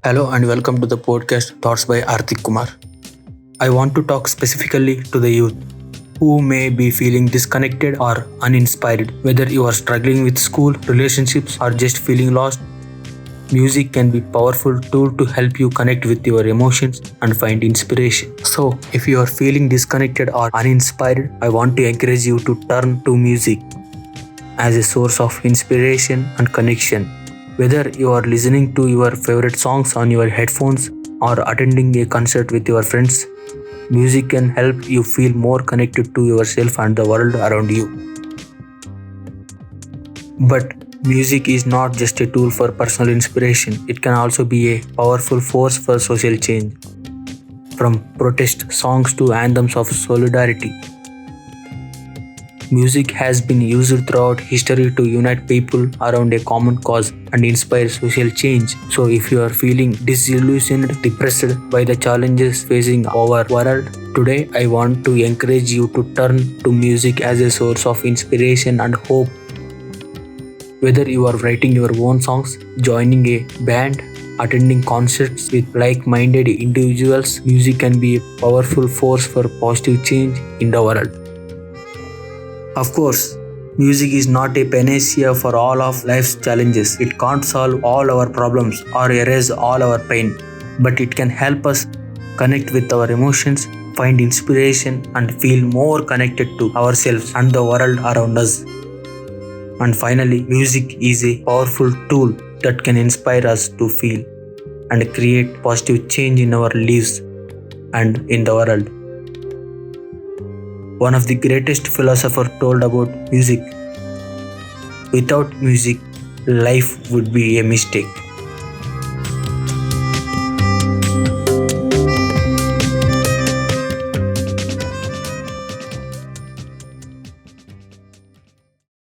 Hello and welcome to the podcast Thoughts by Arthik Kumar. I want to talk specifically to the youth who may be feeling disconnected or uninspired. Whether you are struggling with school, relationships, or just feeling lost, music can be a powerful tool to help you connect with your emotions and find inspiration. So, if you are feeling disconnected or uninspired, I want to encourage you to turn to music as a source of inspiration and connection. Whether you are listening to your favorite songs on your headphones or attending a concert with your friends, music can help you feel more connected to yourself and the world around you. But music is not just a tool for personal inspiration, it can also be a powerful force for social change. From protest songs to anthems of solidarity, music has been used throughout history to unite people around a common cause and inspire social change. So, if you are feeling disillusioned, depressed by the challenges facing our world today, I want to encourage you to turn to music as a source of inspiration and hope. Whether you are writing your own songs, joining a band, attending concerts with like minded individuals, music can be a powerful force for positive change in the world. Of course, music is not a panacea for all of life's challenges. It can't solve all our problems or erase all our pain, but it can help us connect with our emotions, find inspiration, and feel more connected to ourselves and the world around us. And finally, music is a powerful tool that can inspire us to feel and create positive change in our lives and in the world. One of the greatest philosophers told about music: without music, life would be a mistake.